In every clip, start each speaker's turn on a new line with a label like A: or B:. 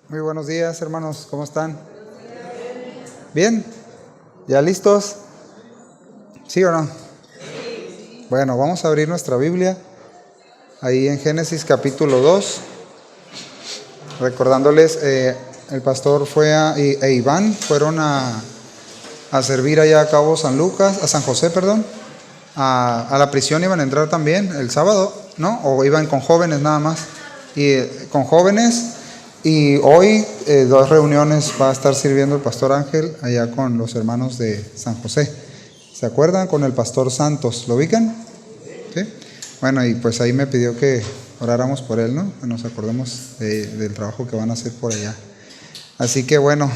A: Muy buenos días, hermanos, ¿cómo están? ¿Bien? ¿Ya listos? ¿Sí o no? Bueno, vamos a abrir nuestra Biblia ahí en Génesis capítulo 2. Recordándoles, el pastor e Iván fueron a servir allá a Cabo San Lucas, a San José, perdón. A la prisión iban a entrar también el sábado, ¿no? O iban con jóvenes nada más. Y con jóvenes. Y hoy 2 reuniones va a estar sirviendo el pastor Ángel allá con los hermanos de San José. ¿Se acuerdan? Con el pastor Santos. ¿Lo ubican? ¿Sí? Bueno, y pues ahí me pidió que oráramos por él, ¿no? Que nos acordemos del trabajo que van a hacer por allá. Así que bueno,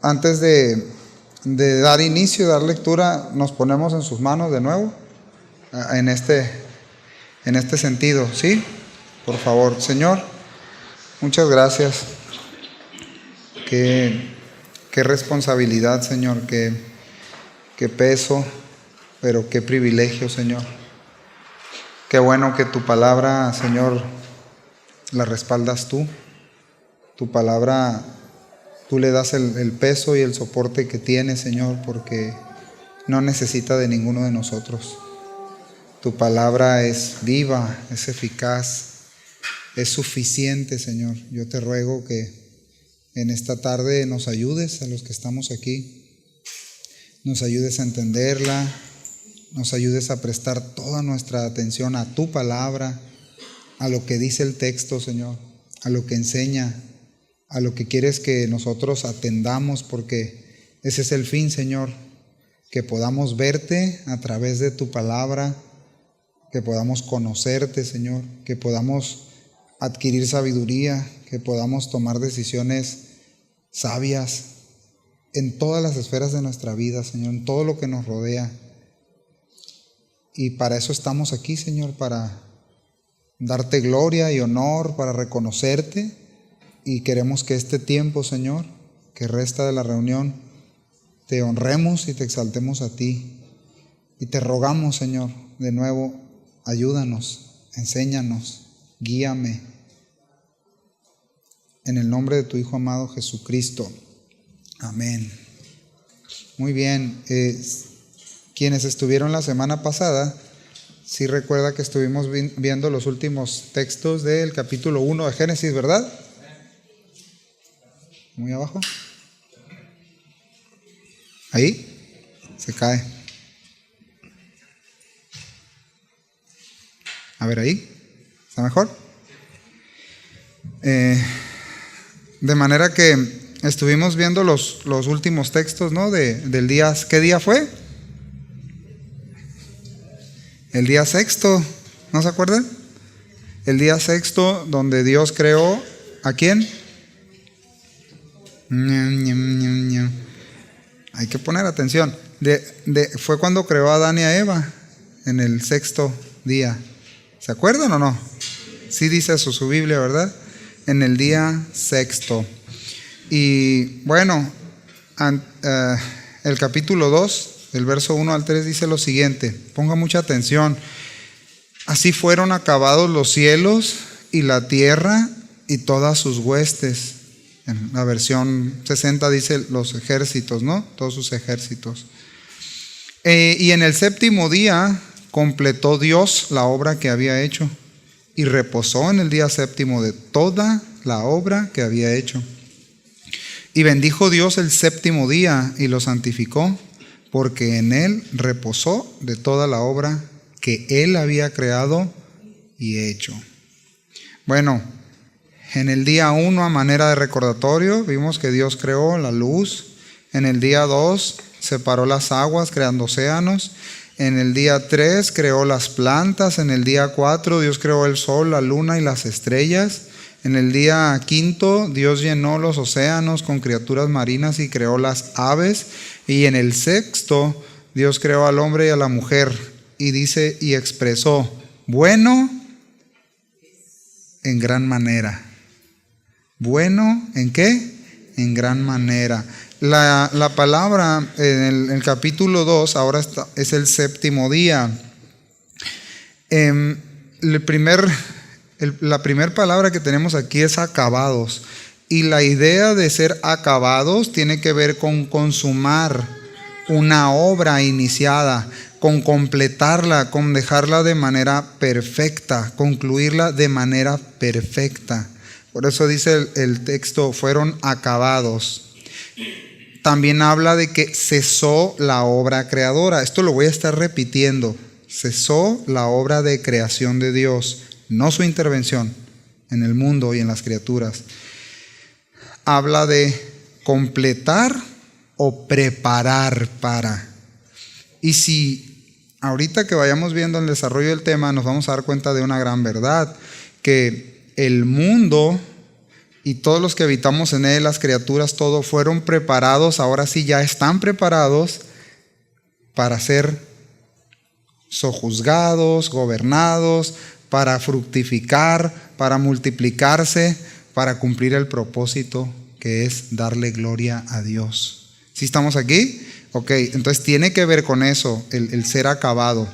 A: antes de dar inicio, dar lectura, nos ponemos en sus manos de nuevo, en este sentido, ¿sí? Por favor, Señor, muchas gracias. Qué responsabilidad, Señor, qué peso, pero qué privilegio, Señor. Qué bueno que tu palabra, Señor, la respaldas tú. Tu palabra, tú le das el peso y el soporte que tiene, Señor, porque no necesita de ninguno de nosotros. Tu palabra es viva, es eficaz, es suficiente, Señor. Yo te ruego que en esta tarde nos ayudes a los que estamos aquí, nos ayudes a entenderla, nos ayudes a prestar toda nuestra atención a tu palabra, a lo que dice el texto, Señor, a lo que enseña, a lo que quieres que nosotros atendamos, porque ese es el fin, Señor, que podamos verte a través de tu palabra, que podamos conocerte, Señor, que podamos adquirir sabiduría, que podamos tomar decisiones sabias en todas las esferas de nuestra vida, Señor, en todo lo que nos rodea. Y para eso estamos aquí, Señor, para darte gloria y honor, para reconocerte. Y queremos que este tiempo, Señor, que resta de la reunión, te honremos y te exaltemos a ti. Y te rogamos, Señor, de nuevo, ayúdanos, enséñanos, guíame. En el nombre de tu Hijo amado Jesucristo. Amén. Muy bien. Quienes estuvieron la semana pasada, sí recuerda que estuvimos viendo los últimos textos del capítulo 1 de Génesis, ¿verdad? Muy abajo. Ahí. Se cae. A ver ahí. ¿Está mejor? De manera que estuvimos viendo los últimos textos, ¿no? Del día. ¿Qué día fue? El día sexto. ¿No se acuerdan? El día sexto donde Dios creó ¿a quién? Hay que poner atención. Fue cuando creó a Adán y a Eva en el sexto día. ¿Se acuerdan o no? Sí dice eso su Biblia, ¿verdad? En el día sexto. Y bueno, el capítulo 2, el verso 1 al 3 dice lo siguiente. Ponga mucha atención. Así fueron acabados los cielos y la tierra y todas sus huestes. En la versión 60 dice los ejércitos, ¿no? Todos sus ejércitos. Y en el séptimo día completó Dios la obra que había hecho y reposó en el día séptimo de toda la obra que había hecho. Y bendijo Dios el séptimo día y lo santificó, porque en él reposó de toda la obra que él había creado y hecho. Bueno, en el día 1, a manera de recordatorio, vimos que Dios creó la luz. En el día 2, separó las aguas, creando océanos. En el día 3, creó las plantas. En el día 4, Dios creó el sol, la luna y las estrellas. En el día 5, Dios llenó los océanos con criaturas marinas y creó las aves. Y en el 6, Dios creó al hombre y a la mujer. Y dice y expresó, bueno en gran manera. Bueno, ¿en qué? En gran manera. La palabra en el capítulo 2 ahora es el séptimo día. La primera palabra que tenemos aquí es acabados. Y la idea de ser acabados tiene que ver con consumar una obra iniciada, con completarla, con dejarla de manera perfecta, concluirla de manera perfecta. Por eso dice el texto, fueron acabados. También habla de que cesó la obra creadora. Esto lo voy a estar repitiendo. Cesó la obra de creación de Dios, no su intervención en el mundo y en las criaturas. Habla de completar o preparar para. Y si ahorita que vayamos viendo el desarrollo del tema, nos vamos a dar cuenta de una gran verdad, que el mundo y todos los que habitamos en él, las criaturas, todo fueron preparados, ahora sí ya están preparados para ser sojuzgados, gobernados, para fructificar, para multiplicarse, para cumplir el propósito que es darle gloria a Dios. ¿Sí estamos aquí? Ok, entonces tiene que ver con eso, el ser acabado.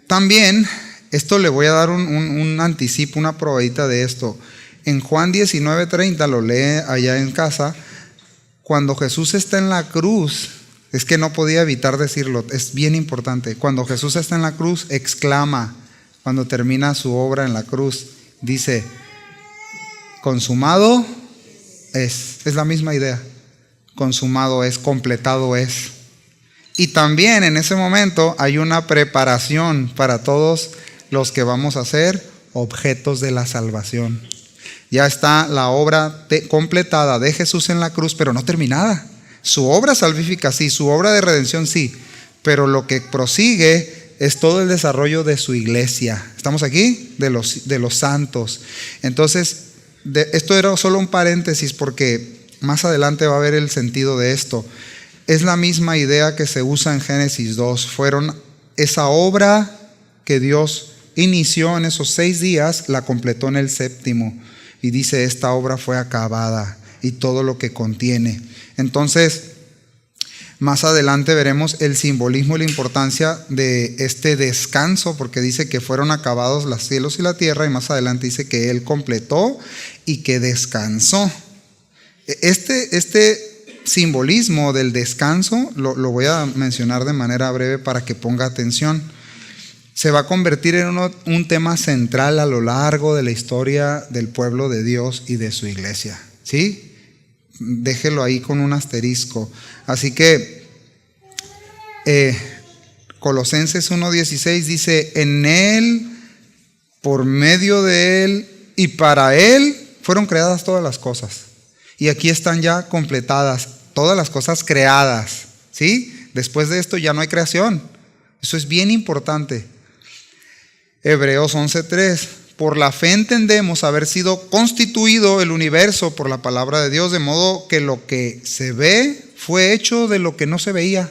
A: También, esto le voy a dar un anticipo, una probadita de esto. En Juan 19:30, lo lee allá en casa, cuando Jesús está en la cruz, es que no podía evitar decirlo, es bien importante. Cuando Jesús está en la cruz, exclama, cuando termina su obra en la cruz, dice, consumado es la misma idea. Consumado es, completado es. Y también en ese momento hay una preparación para todos los que vamos a ser objetos de la salvación. Ya está la obra completada de Jesús en la cruz, pero no terminada. Su obra salvífica sí, su obra de redención sí, pero lo que prosigue es todo el desarrollo de su iglesia. ¿Estamos aquí? De los santos. Entonces, esto era solo un paréntesis porque más adelante va a ver el sentido de esto. Es la misma idea que se usa en Génesis 2. Fueron esa obra que Dios inició en esos 6 días, la completó en el 7º. Y dice, esta obra fue acabada y todo lo que contiene. Entonces, más adelante veremos el simbolismo y la importancia de este descanso, porque dice que fueron acabados los cielos y la tierra, y más adelante dice que Él completó y que descansó. Este simbolismo del descanso lo voy a mencionar de manera breve para que ponga atención. Se va a convertir en un tema central a lo largo de la historia del pueblo de Dios y de su iglesia. ¿Sí? Déjelo ahí con un asterisco. Así que Colosenses 1:16 dice, en Él, por medio de Él y para Él fueron creadas todas las cosas. Y aquí están ya completadas todas las cosas creadas. ¿Sí? Después de esto ya no hay creación. Eso es bien importante. Hebreos 11:3. Por la fe entendemos haber sido constituido el universo por la palabra de Dios, de modo que lo que se ve fue hecho de lo que no se veía.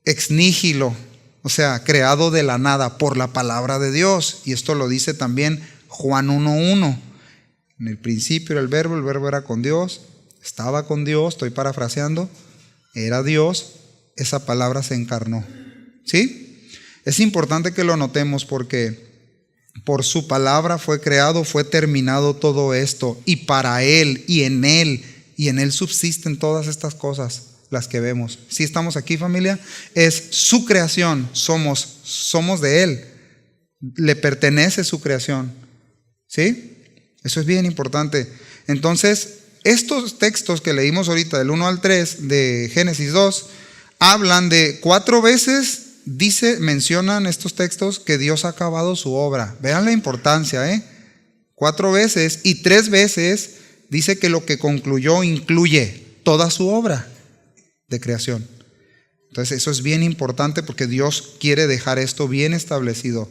A: Ex nihilo, o sea, creado de la nada por la palabra de Dios. Y esto lo dice también Juan 1:1. En el principio era el verbo era con Dios, estaba con Dios, estoy parafraseando, era Dios, esa palabra se encarnó. ¿Sí? Es importante que lo notemos porque por su palabra fue creado, fue terminado todo esto, y para Él y en Él subsisten todas estas cosas, las que vemos. Si estamos aquí, familia, es su creación, somos de Él, le pertenece su creación. ¿Sí? Eso es bien importante. Entonces, estos textos que leímos ahorita, del 1 al 3 de Génesis 2, hablan de 4 veces. Mencionan estos textos que Dios ha acabado su obra. Vean la importancia, 4 veces y 3 veces dice que lo que concluyó incluye toda su obra de creación. Entonces eso es bien importante porque Dios quiere dejar esto bien establecido.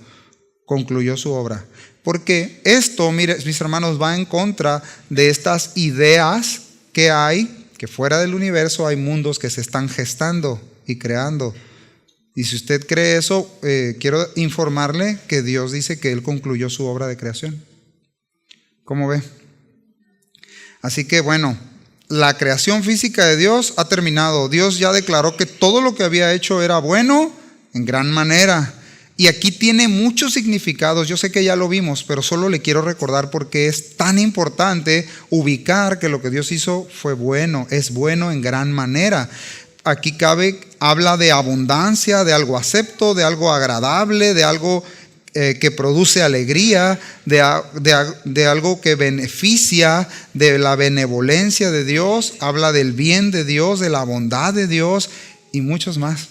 A: Concluyó su obra. Porque esto, mire, mis hermanos, va en contra de estas ideas que hay, que fuera del universo hay mundos que se están gestando y creando. Y si usted cree eso, quiero informarle que Dios dice que Él concluyó su obra de creación. ¿Cómo ve? Así que bueno, la creación física de Dios ha terminado. Dios ya declaró que todo lo que había hecho era bueno en gran manera. Y aquí tiene muchos significados. Yo sé que ya lo vimos, pero solo le quiero recordar porque es tan importante ubicar que lo que Dios hizo fue bueno, es bueno en gran manera. Aquí habla de abundancia, de algo acepto, de algo agradable, de algo que produce alegría, de algo que beneficia, de la benevolencia de Dios, habla del bien de Dios, de la bondad de Dios y muchos más.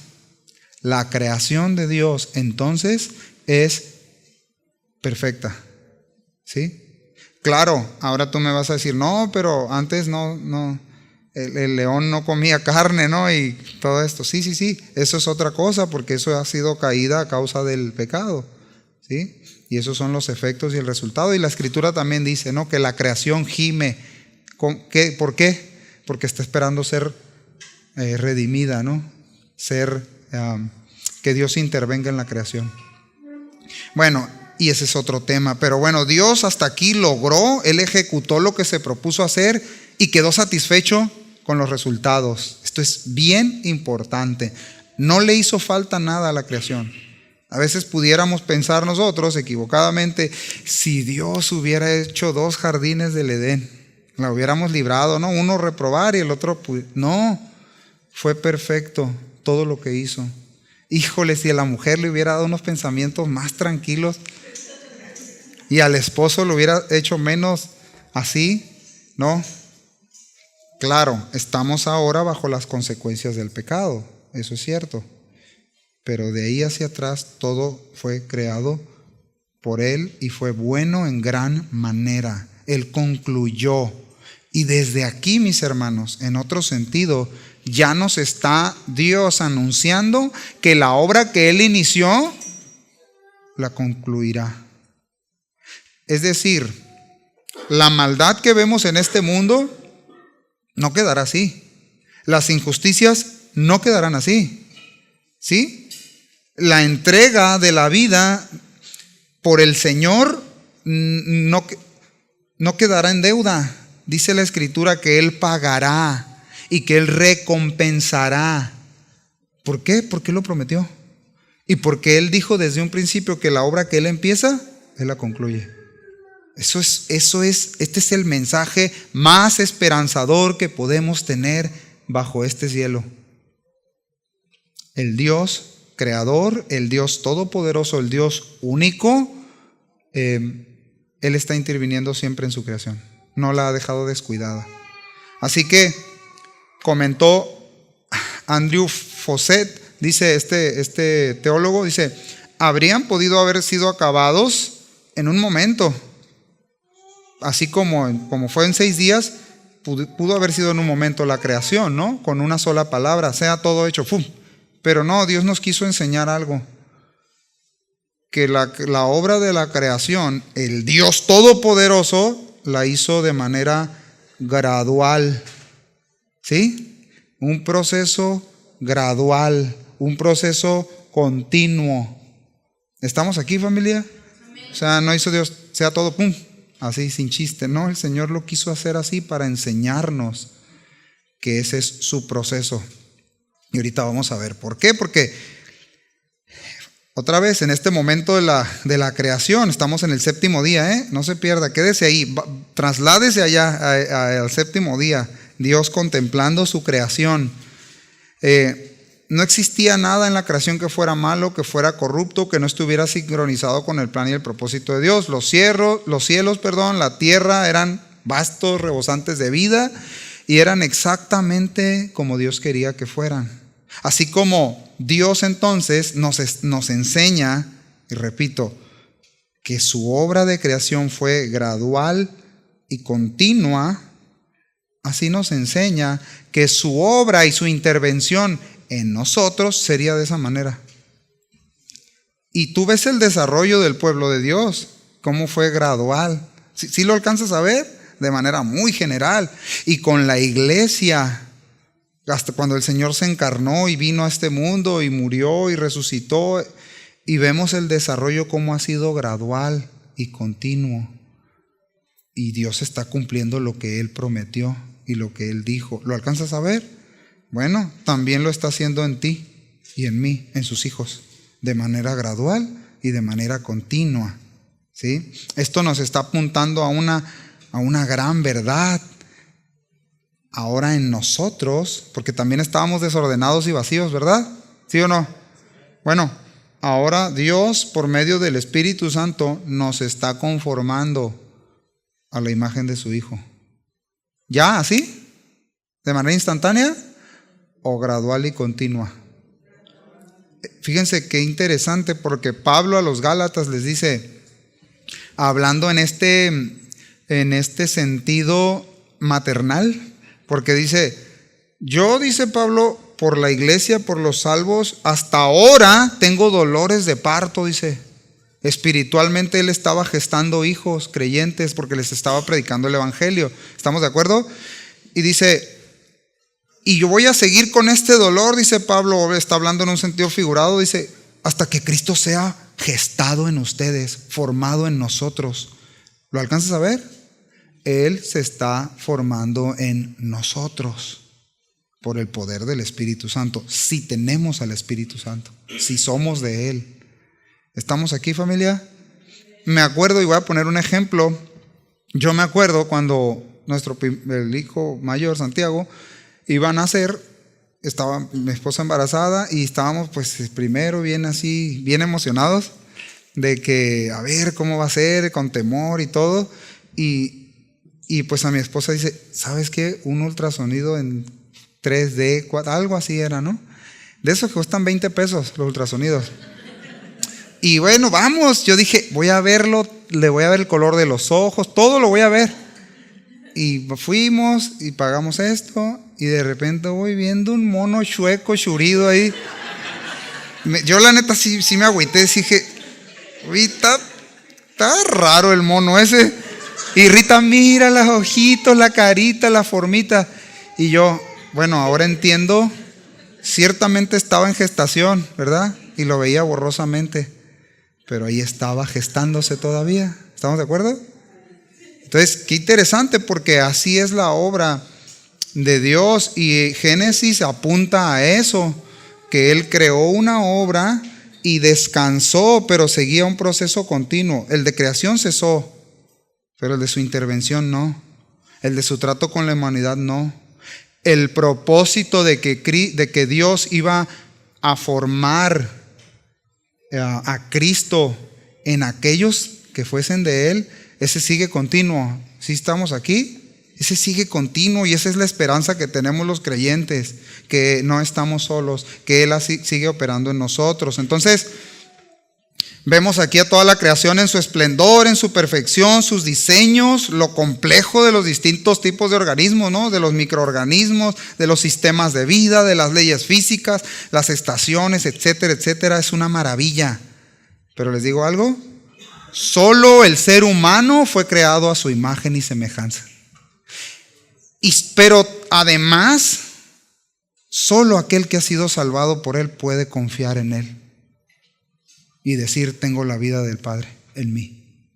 A: La creación de Dios entonces es perfecta, ¿sí? Claro, ahora tú me vas a decir, no, pero antes no. El león no comía carne, ¿no? Y todo esto. Sí. Eso es otra cosa porque eso ha sido caída a causa del pecado, ¿sí? Y esos son los efectos y el resultado. Y la Escritura también dice, ¿no? Que la creación gime. ¿Por qué? Porque está esperando ser redimida, ¿no? Que Dios intervenga en la creación. Bueno, y ese es otro tema. Pero bueno, Dios hasta aquí logró, Él ejecutó lo que se propuso hacer y quedó satisfecho con los resultados. Esto es bien importante. No le hizo falta nada a la creación. A veces pudiéramos pensar nosotros equivocadamente, si Dios hubiera hecho 2 jardines del Edén, la hubiéramos librado, ¿no? Uno reprobar y el otro, no, fue perfecto todo lo que hizo. Híjole, si a la mujer le hubiera dado unos pensamientos más tranquilos y al esposo lo hubiera hecho menos así, ¿no? Claro, estamos ahora bajo las consecuencias del pecado, eso es cierto. Pero de ahí hacia atrás todo fue creado por Él y fue bueno en gran manera. Él concluyó. Y desde aquí, mis hermanos, en otro sentido, ya nos está Dios anunciando que la obra que Él inició, la concluirá. Es decir, la maldad que vemos en este mundo no quedará así. Las injusticias no quedarán así. ¿Sí? La entrega de la vida por el Señor no quedará en deuda. Dice la Escritura que Él pagará y que Él recompensará. ¿Por qué? Porque lo prometió. Y porque Él dijo desde un principio que la obra que Él empieza, Él la concluye. Este es el mensaje más esperanzador que podemos tener bajo este cielo. El Dios creador, el Dios todopoderoso, el Dios único, Él está interviniendo siempre en su creación. No la ha dejado descuidada. Así que comentó Andrew Fawcett, dice este teólogo, dice, habrían podido haber sido acabados en un momento. Así como fue en 6 días, pudo haber sido en un momento la creación, ¿no? Con una sola palabra, sea todo hecho, ¡fum! Pero no, Dios nos quiso enseñar algo. Que la obra de la creación, el Dios todopoderoso, la hizo de manera gradual. ¿Sí? Un proceso gradual, un proceso continuo. ¿Estamos aquí, familia? O sea, no hizo Dios, sea todo, ¡pum! Así sin chiste, no, el Señor lo quiso hacer así para enseñarnos que ese es su proceso. Y ahorita vamos a ver por qué, porque otra vez en este momento de la creación, estamos en el 7º día, no se pierda, quédese ahí, trasládese allá al 7º día, Dios contemplando su creación. No existía nada en la creación que fuera malo, que fuera corrupto, que no estuviera sincronizado con el plan y el propósito de Dios. Los cielos, la tierra eran vastos, rebosantes de vida y eran exactamente como Dios quería que fueran. Así como Dios entonces nos enseña, y repito, que su obra de creación fue gradual y continua, así nos enseña que su obra y su intervención en nosotros sería de esa manera. Y tú ves el desarrollo del pueblo de Dios, cómo fue gradual. ¿Sí lo alcanzas a ver? De manera muy general. Y con la iglesia, hasta cuando el Señor se encarnó y vino a este mundo y murió y resucitó, y vemos el desarrollo cómo ha sido gradual y continuo. Y Dios está cumpliendo lo que Él prometió y lo que Él dijo. ¿Lo alcanzas a ver? Bueno, también lo está haciendo en ti y en mí, en sus hijos. de manera gradual y de manera continua, ¿sí? Esto nos está apuntando a una gran verdad. Ahora en nosotros, porque también estábamos desordenados y vacíos, ¿verdad? ¿Sí o no? Bueno, ahora Dios, por medio del Espíritu Santo, nos está conformando a la imagen de su Hijo. ¿Ya así? ¿De manera instantánea o gradual y continua? Fíjense qué interesante, porque Pablo a los Gálatas les dice, hablando en este sentido maternal, porque dice, yo, dice Pablo, por la iglesia, por los salvos, hasta ahora tengo dolores de parto, dice. Espiritualmente él estaba gestando hijos creyentes porque les estaba predicando el evangelio. ¿Estamos de acuerdo? Y dice, y yo voy a seguir con este dolor, dice Pablo, está hablando en un sentido figurado, dice, hasta que Cristo sea gestado en ustedes, formado en nosotros. ¿Lo alcanzas a ver? Él se está formando en nosotros por el poder del Espíritu Santo. Si tenemos al Espíritu Santo, si somos de Él. ¿Estamos aquí, familia? Me acuerdo, y voy a poner un ejemplo. Yo me acuerdo cuando el hijo mayor, Santiago, iba a nacer, estaba mi esposa embarazada y estábamos pues primero bien así, bien emocionados de que a ver cómo va a ser, con temor y todo. Y pues a mi esposa dice, ¿sabes qué? Un ultrasonido en 3D, algo así era, ¿no? De esos que cuestan 20 pesos los ultrasonidos. Y bueno, vamos, yo dije, voy a verlo, le voy a ver el color de los ojos, todo lo voy a ver. Y fuimos y pagamos esto y de repente voy viendo un mono chueco, churido ahí. Yo la neta sí me agüité, dije, uy, está raro el mono ese. Y Rita, mira los ojitos, la carita, la formita. Y yo, bueno, ahora entiendo, ciertamente estaba en gestación, ¿verdad? Y lo veía borrosamente, pero ahí estaba gestándose todavía. ¿Estamos de acuerdo? Entonces, qué interesante, porque así es la obra de Dios, y Génesis apunta a eso, que Él creó una obra y descansó, pero seguía un proceso continuo. El de creación cesó, pero el de su intervención no. El de su trato con la humanidad no. El propósito de que Dios iba a formar a Cristo en aquellos que fuesen de Él, ese sigue continuo. ¿Sí estamos aquí? Ese sigue continuo, y esa es la esperanza que tenemos los creyentes, que no estamos solos, que Él así sigue operando en nosotros. Entonces, vemos aquí a toda la creación en su esplendor, en su perfección, sus diseños, lo complejo de los distintos tipos de organismos, ¿no? De los microorganismos, de los sistemas de vida, de las leyes físicas, las estaciones, etcétera, etcétera. Es una maravilla. Pero les digo algo, solo el ser humano fue creado a su imagen y semejanza. Pero además, solo aquel que ha sido salvado por Él puede confiar en Él y decir, tengo la vida del Padre en mí.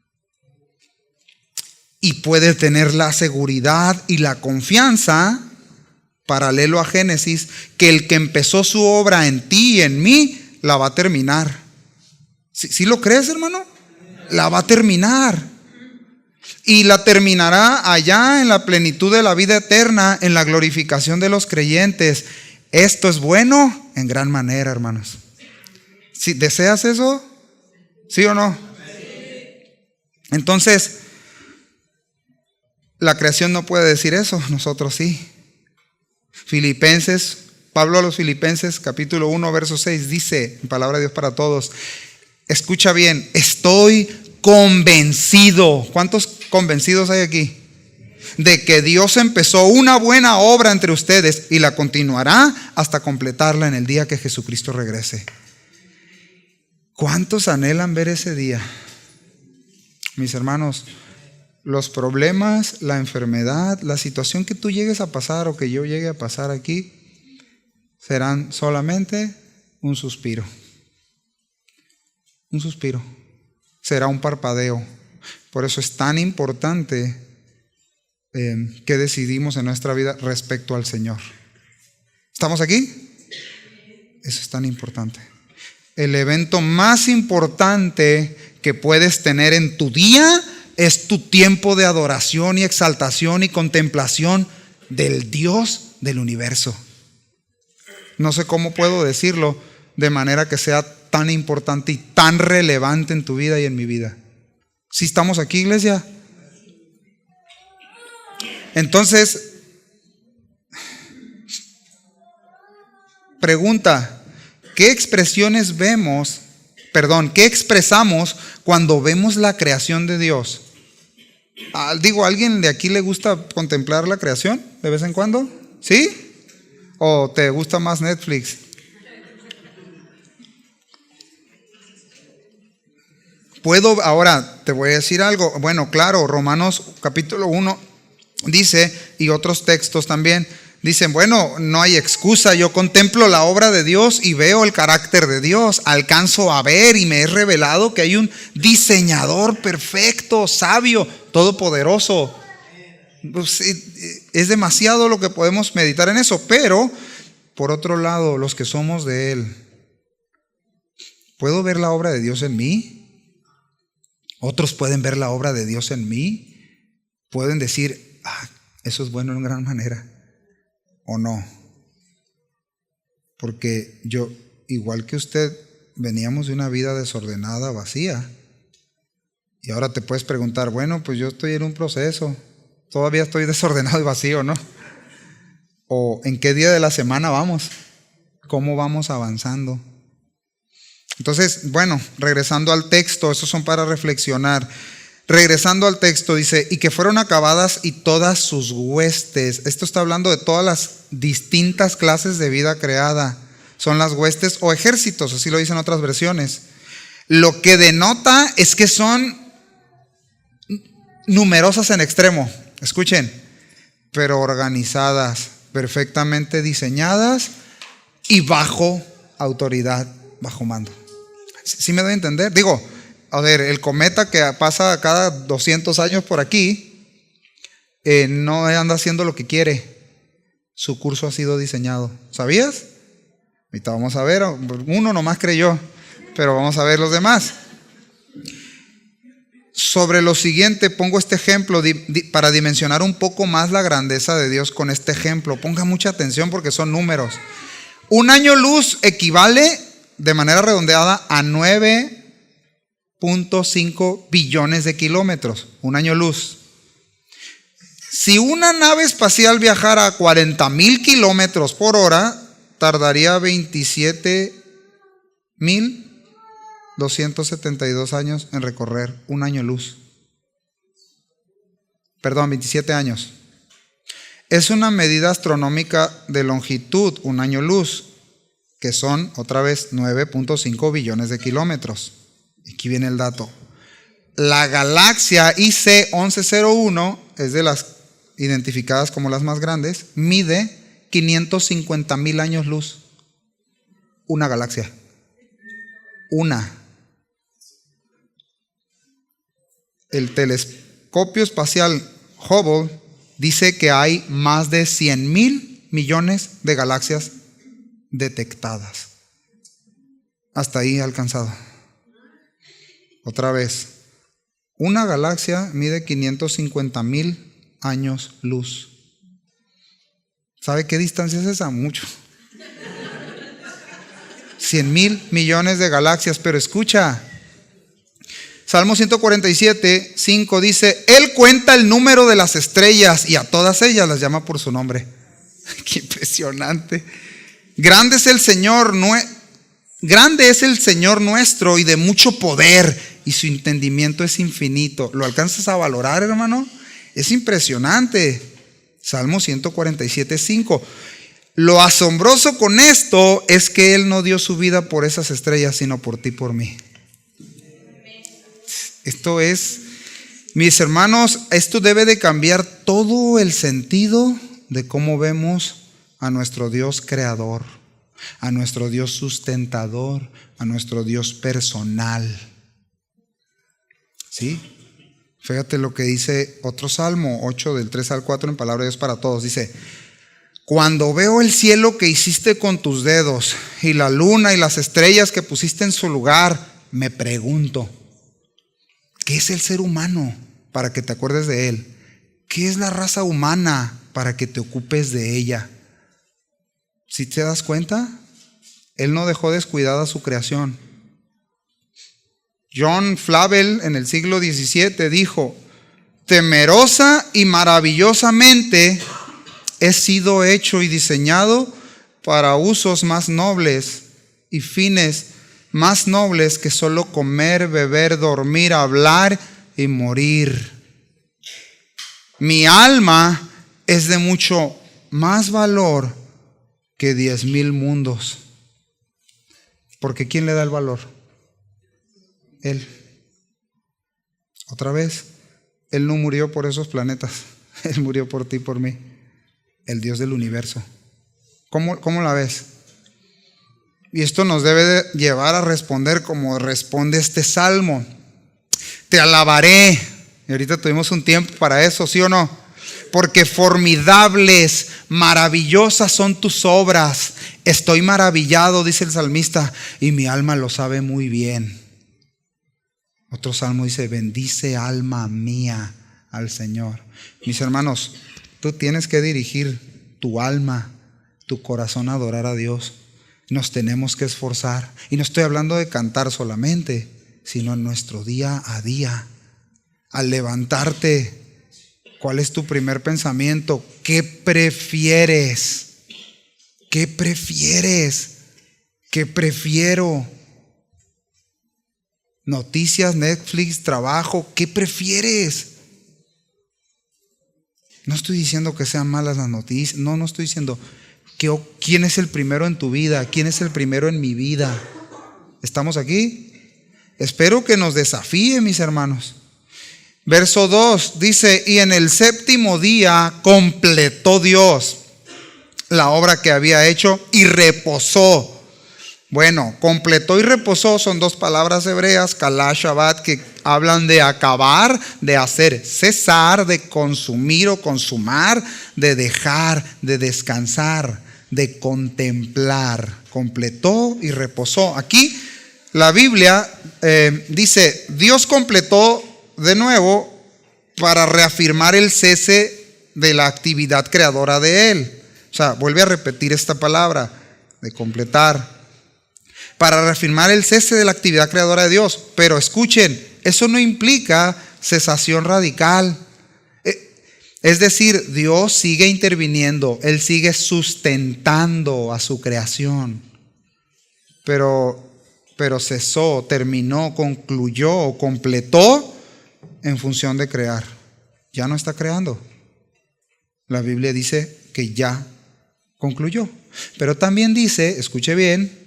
A: Y puede tener la seguridad y la confianza, paralelo a Génesis, que el que empezó su obra en ti y en mí, la va a terminar. ¿Sí lo crees, hermano? La va a terminar. Y la terminará allá en la plenitud de la vida eterna, en la glorificación de los creyentes. Esto es bueno en gran manera, hermanos. ¿Sí, deseas eso? ¿Sí o no? Entonces, la creación no puede decir eso, nosotros sí. Filipenses, Pablo a los Filipenses, capítulo 1, verso 6, dice, en palabra de Dios para todos, escucha bien, estoy convencido. ¿Cuántos convencidos hay aquí? De que Dios empezó una buena obra entre ustedes y la continuará hasta completarla en el día que Jesucristo regrese. ¿Cuántos anhelan ver ese día? Mis hermanos, los problemas, la enfermedad, la situación que tú llegues a pasar o que yo llegue a pasar aquí, serán solamente un suspiro. Un suspiro. Será un parpadeo. Por eso es tan importante que decidimos en nuestra vida respecto al Señor. ¿Estamos aquí? Eso es tan importante. El evento más importante que puedes tener en tu día es tu tiempo de adoración y exaltación y contemplación del Dios del universo. No sé cómo puedo decirlo de manera que sea tan importante y tan relevante en tu vida y en mi vida. ¿Sí estamos aquí, iglesia? Entonces, pregunta, ¿qué expresamos cuando vemos la creación de Dios? ¿A alguien de aquí le gusta contemplar la creación de vez en cuando? ¿Sí? ¿O te gusta más Netflix? Ahora te voy a decir algo. Bueno, claro, Romanos capítulo 1 dice, y otros textos también, dicen, bueno, no hay excusa, yo contemplo la obra de Dios y veo el carácter de Dios, alcanzo a ver y me es revelado que hay un diseñador perfecto, sabio, todopoderoso. Pues, es demasiado lo que podemos meditar en eso, pero por otro lado, los que somos de Él, ¿puedo ver la obra de Dios en mí? Otros pueden ver la obra de Dios en mí, pueden decir, eso es bueno en gran manera, o no, porque yo, igual que usted, veníamos de una vida desordenada, vacía, y ahora te puedes preguntar, bueno, pues yo estoy en un proceso, todavía estoy desordenado y vacío, ¿no? O ¿en qué día de la semana vamos? ¿Cómo vamos avanzando? Entonces, bueno, regresando al texto, esos son para reflexionar. Regresando al texto, dice, y que fueron acabadas y todas sus huestes. Esto está hablando de todas las distintas clases de vida creada. Son las huestes o ejércitos, así lo dicen otras versiones. Lo que denota es que son numerosas en extremo. Escuchen, pero organizadas, perfectamente diseñadas y bajo autoridad, bajo mando. ¿Sí me doy a entender? Digo, a ver, el cometa que pasa cada 200 años por aquí no anda haciendo lo que quiere. Su curso ha sido diseñado. ¿Sabías? Ahorita vamos a ver. Uno nomás creyó, pero vamos a ver los demás. Sobre lo siguiente, pongo este ejemplo para dimensionar un poco más la grandeza de Dios con este ejemplo. Ponga mucha atención porque son números. Un año luz equivale de manera redondeada a 9.5 billones de kilómetros. Un año luz. Si una nave espacial viajara a 40,000 kilómetros por hora, tardaría 27,272 años en recorrer un año luz. 27 años. Es una medida astronómica de longitud, un año luz, que son, otra vez, 9.5 billones de kilómetros. Aquí viene el dato. La galaxia IC 1101 es de las identificadas como las más grandes, mide 550,000 años luz. Una galaxia. Una. El telescopio espacial Hubble dice que hay más de 100,000 millones de galaxias detectadas. Hasta ahí alcanzado. Otra vez. Una galaxia mide 550,000 años luz. ¿Sabe qué distancia es esa? Mucho. 100,000 millones de galaxias, pero escucha. Salmo 147, 5 dice, Él cuenta el número de las estrellas y a todas ellas las llama por su nombre. Qué impresionante. Grande es el Señor nuestro y de mucho poder, y su entendimiento es infinito. ¿Lo alcanzas a valorar, hermano? Es impresionante. Salmo 147, 5. Lo asombroso con esto es que Él no dio su vida por esas estrellas, sino por ti y por mí. Esto es, mis hermanos, esto debe de cambiar todo el sentido de cómo vemos a nuestro Dios creador, a nuestro Dios sustentador, a nuestro Dios personal. ¿Sí? Fíjate lo que dice otro salmo, 8 del 3 al 4 en palabra de Dios para todos. Dice, Cuando veo el cielo que hiciste con tus dedos y la luna y las estrellas que pusiste en su lugar, me pregunto, ¿qué es el ser humano para que te acuerdes de él? ¿Qué es la raza humana para que te ocupes de ella? ¿Sí te das cuenta? Él no dejó descuidada su creación. John Flavel en el siglo XVII dijo, temerosa y maravillosamente he sido hecho y diseñado para usos más nobles y fines más nobles que solo comer, beber, dormir, hablar y morir. Mi alma es de mucho más valor que 10,000 mundos. Porque ¿quién le da el valor? Él. Otra vez, Él no murió por esos planetas. Él murió por ti y por mí. El Dios del universo. ¿Cómo la ves? Y esto nos debe de llevar a responder como responde este salmo. Te alabaré. Y ahorita tuvimos un tiempo para eso, ¿sí o no? Porque formidables, maravillosas son tus obras. Estoy maravillado, dice el salmista, y mi alma lo sabe muy bien. Otro salmo dice, bendice alma mía al Señor. Mis hermanos, tú tienes que dirigir tu alma, tu corazón a adorar a Dios. Nos tenemos que esforzar. Y no estoy hablando de cantar solamente, sino en nuestro día a día. Al levantarte, ¿cuál es tu primer pensamiento? ¿Qué prefieres? ¿Qué prefieres? ¿Qué prefiero? Noticias, Netflix, trabajo, ¿qué prefieres? No estoy diciendo que sean malas las noticias, no estoy diciendo quién es el primero en tu vida, quién es el primero en mi vida. ¿Estamos aquí? Espero que nos desafíe, mis hermanos. Verso 2 dice, y en el séptimo día completó Dios la obra que había hecho y reposó. Bueno, completó y reposó son dos palabras hebreas, kalá, shabbat, que hablan de acabar, de hacer cesar, de consumir o consumar, de dejar, de descansar, de contemplar. Completó y reposó. Aquí la Biblia dice, Dios completó de nuevo para reafirmar el cese de la actividad creadora de Él. O sea, vuelve a repetir esta palabra de completar. Para reafirmar el cese de la actividad creadora de Dios. Pero escuchen, eso no implica cesación radical. Es decir, Dios sigue interviniendo, Él sigue sustentando a su creación. Pero cesó, terminó, concluyó o completó en función de crear. Ya no está creando. La Biblia dice que ya concluyó. Pero también dice, escuche bien,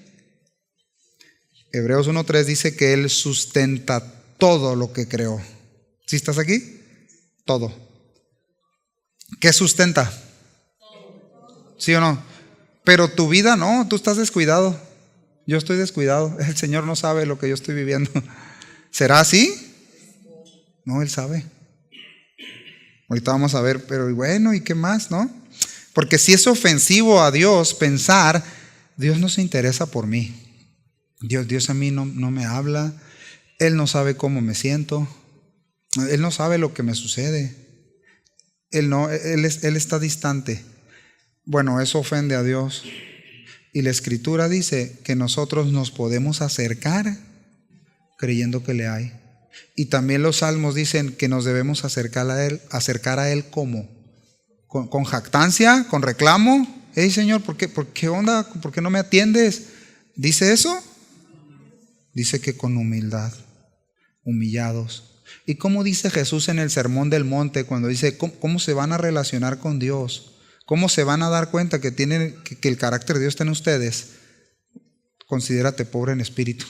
A: Hebreos 1:3 dice que Él sustenta todo lo que creó. ¿Sí estás aquí? Todo. ¿Qué sustenta? ¿Sí o no? Pero tu vida no, tú estás descuidado. Yo estoy descuidado. El Señor no sabe lo que yo estoy viviendo. ¿Será así? No, Él sabe. Ahorita vamos a ver, pero bueno, ¿y qué más, no? Porque si es ofensivo a Dios pensar, Dios no se interesa por mí. Dios a mí no me habla. Él no sabe cómo me siento. Él no sabe lo que me sucede. Él está distante. Bueno, eso ofende a Dios. Y la Escritura dice que nosotros nos podemos acercar creyendo que le hay. Y también los salmos dicen que nos debemos acercar a Él ¿cómo? Con jactancia, con reclamo. Hey Señor, ¿por qué onda? ¿Por qué no me atiendes? ¿Dice eso? Dice que con humildad, humillados. ¿Y cómo dice Jesús en el Sermón del Monte cuando dice cómo se van a relacionar con Dios? ¿Cómo se van a dar cuenta que el carácter de Dios está en ustedes? Considérate pobre en espíritu,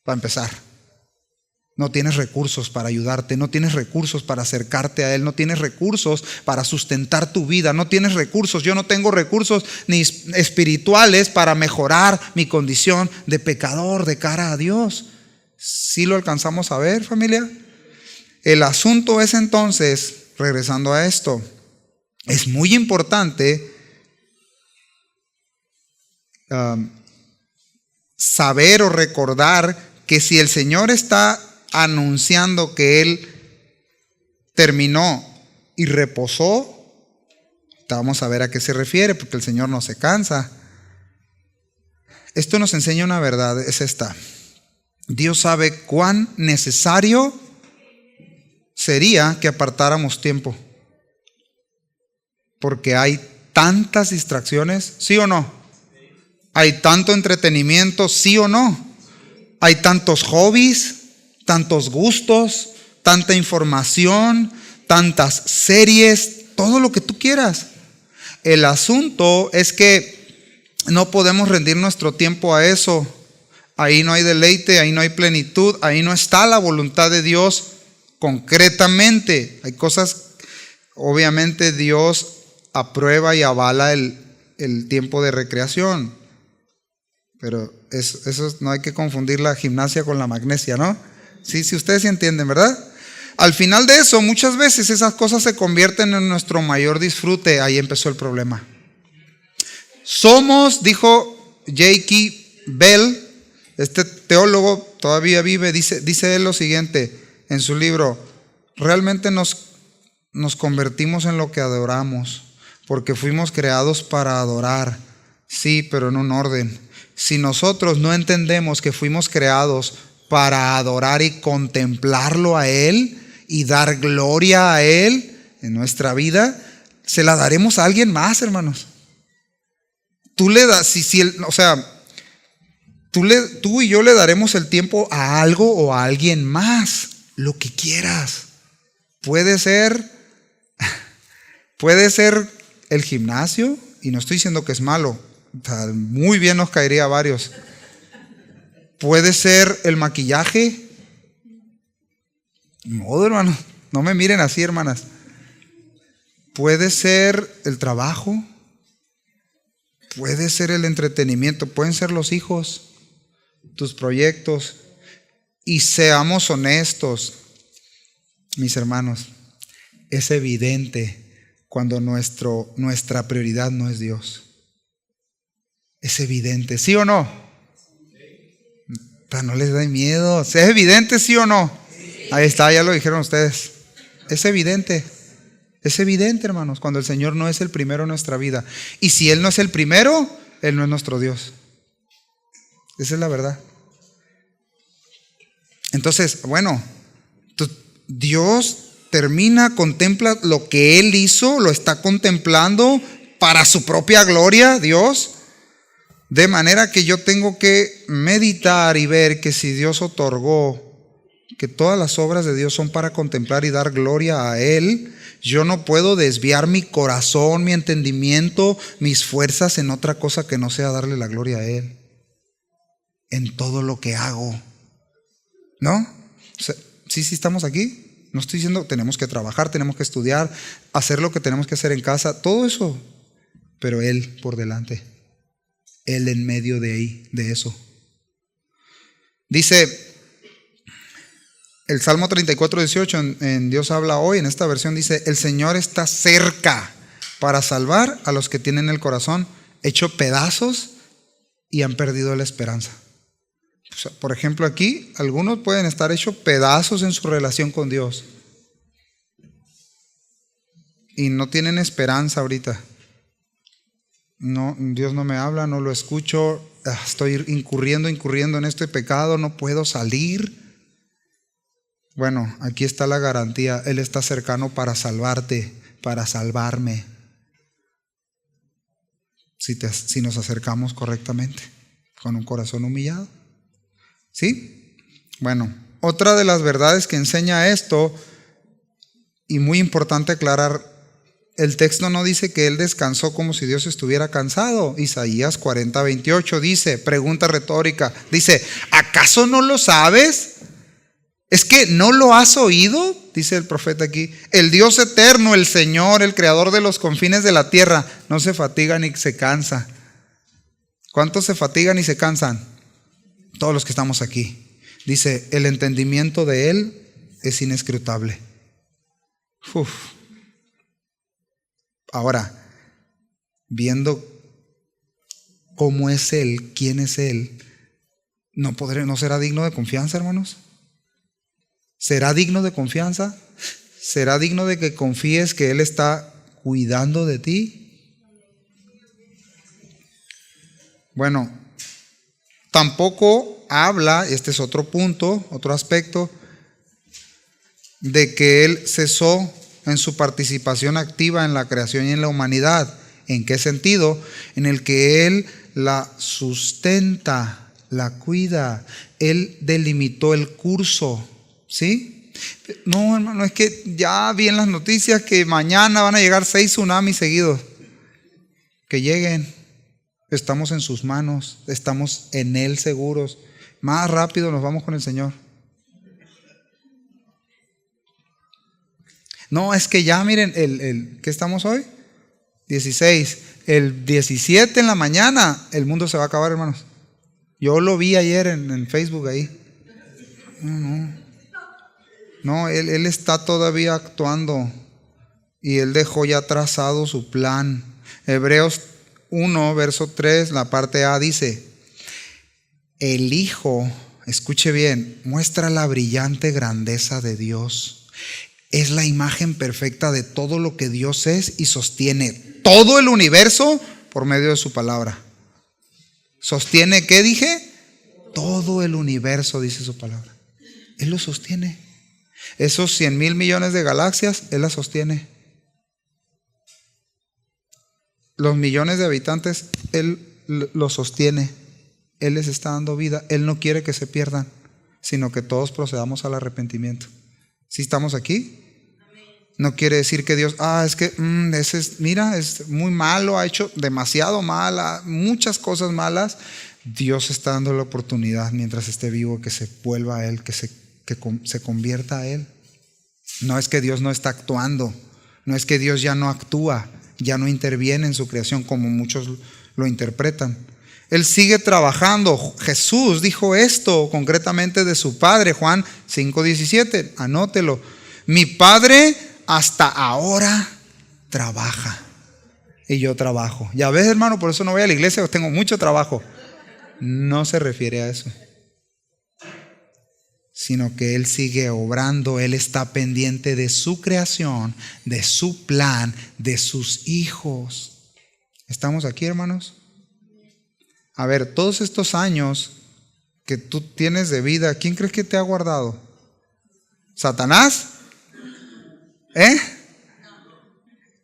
A: para empezar. No tienes recursos para ayudarte, no tienes recursos para acercarte a Él, no tienes recursos para sustentar tu vida, no tienes recursos. Yo no tengo recursos ni espirituales para mejorar mi condición de pecador de cara a Dios. ¿Sí lo alcanzamos a ver, familia? El asunto es entonces, regresando a esto, es muy importante saber o recordar que si el Señor está anunciando que Él terminó y reposó, vamos a ver a qué se refiere, porque el Señor no se cansa. Esto nos enseña una verdad, es esta. Dios sabe cuán necesario sería que apartáramos tiempo, porque hay tantas distracciones, ¿sí o no? Hay tanto entretenimiento, ¿sí o no? Hay tantos hobbies, tantos gustos, tanta información, tantas series, todo lo que tú quieras. El asunto es que no podemos rendir nuestro tiempo a eso. Ahí no hay deleite, ahí no hay plenitud, ahí no está la voluntad de Dios concretamente. Hay cosas, obviamente Dios aprueba y avala el tiempo de recreación, pero eso no hay que confundir la gimnasia con la magnesia, ¿no? Sí, ustedes sí entienden, ¿verdad? Al final de eso, muchas veces esas cosas se convierten en nuestro mayor disfrute. Ahí empezó el problema. Dijo J.K. Bell, este teólogo todavía vive, dice él lo siguiente en su libro: realmente nos convertimos en lo que adoramos, porque fuimos creados para adorar, sí, pero en un orden. Si nosotros no entendemos que fuimos creados para adorar y contemplarlo a Él y dar gloria a Él en nuestra vida, se la daremos a alguien más, hermanos. Tú le das, tú y yo le daremos el tiempo a algo o a alguien más, lo que quieras. Puede ser el gimnasio, y no estoy diciendo que es malo, muy bien nos caería a varios. Puede ser el maquillaje. No, hermano, no me miren así, hermanas. Puede ser el trabajo. Puede ser el entretenimiento. Pueden ser los hijos, tus proyectos. Y seamos honestos, mis hermanos, es evidente cuando nuestra prioridad no es Dios. Es evidente, ¿sí o no? No les da miedo. ¿Es evidente, sí o no? Ahí está, ya lo dijeron ustedes. Es evidente, hermanos, cuando el Señor no es el primero en nuestra vida. Y si Él no es el primero, Él no es nuestro Dios. Esa es la verdad. Entonces, bueno, Dios contempla lo que Él hizo, lo está contemplando para su propia gloria, Dios. De manera que yo tengo que meditar y ver que si Dios otorgó que todas las obras de Dios son para contemplar y dar gloria a Él, yo no puedo desviar mi corazón, mi entendimiento, mis fuerzas en otra cosa que no sea darle la gloria a Él en todo lo que hago. ¿No? O sea, sí estamos aquí. No estoy diciendo tenemos que trabajar, tenemos que estudiar, hacer lo que tenemos que hacer en casa, todo eso, pero Él por delante, Él en medio de eso. Dice el Salmo 34:18 en Dios habla hoy, en esta versión dice: el Señor está cerca para salvar a los que tienen el corazón hecho pedazos y han perdido la esperanza. O sea, por ejemplo, aquí algunos pueden estar hechos pedazos en su relación con Dios y no tienen esperanza ahorita. No, Dios no me habla, no lo escucho, estoy incurriendo en este pecado, no puedo salir. Bueno, aquí está la garantía. Él está cercano para salvarte, para salvarme, si nos acercamos correctamente, con un corazón humillado. ¿Sí? Bueno, otra de las verdades que enseña esto, y muy importante aclarar, el texto no dice que Él descansó como si Dios estuviera cansado. Isaías 40:28 dice, pregunta retórica, dice: ¿acaso no lo sabes? ¿Es que no lo has oído? Dice el profeta aquí. El Dios eterno, el Señor, el creador de los confines de la tierra, no se fatiga ni se cansa. ¿Cuántos se fatigan y se cansan? Todos los que estamos aquí. Dice, el entendimiento de Él es inescrutable. Ahora, viendo cómo es Él, quién es Él, ¿no será digno de confianza, hermanos? ¿Será digno de confianza? ¿Será digno de que confíes que Él está cuidando de ti? Bueno, tampoco habla, este es otro punto, otro aspecto, de que Él cesó en su participación activa en la creación y en la humanidad. ¿En qué sentido? En el que Él la sustenta, la cuida. Él delimitó el curso, ¿sí? No, hermano, es que ya vi en las noticias que mañana van a llegar 6 tsunamis seguidos. Que lleguen. Estamos en sus manos, estamos en Él seguros. Más rápido nos vamos con el Señor. No, es que ya miren, ¿qué estamos hoy? 16. El 17 en la mañana, el mundo se va a acabar, hermanos. Yo lo vi ayer en Facebook ahí. No, él está todavía actuando. Y Él dejó ya trazado su plan. Hebreos 1, verso 3, la parte A dice: el Hijo, escuche bien, muestra la brillante grandeza de Dios. Es la imagen perfecta de todo lo que Dios es y sostiene todo el universo por medio de su palabra. ¿Sostiene qué dije? Todo el universo, dice su palabra. Él lo sostiene. Esos 100,000 millones de galaxias, Él las sostiene. Los millones de habitantes, Él los sostiene. Él les está dando vida. Él no quiere que se pierdan, sino que todos procedamos al arrepentimiento. ¿Sí estamos aquí? No quiere decir que Dios, es que mira, es muy malo, ha hecho demasiado mal, muchas cosas malas. Dios está dando la oportunidad mientras esté vivo que se vuelva a Él, que se convierta a Él. No es que Dios no está actuando, no es que Dios ya no actúa, ya no interviene en su creación como muchos lo interpretan. Él sigue trabajando. Jesús dijo esto concretamente de su Padre, Juan 5:17, anótelo. Mi Padre hasta ahora trabaja y yo trabajo. Ya ves, hermano, por eso no voy a la iglesia, tengo mucho trabajo. No se refiere a eso, sino que Él sigue obrando. Él está pendiente de su creación, de su plan, de sus hijos. ¿Estamos aquí, hermanos? A ver, todos estos años que tú tienes de vida, ¿quién crees que te ha guardado? ¿Satanás?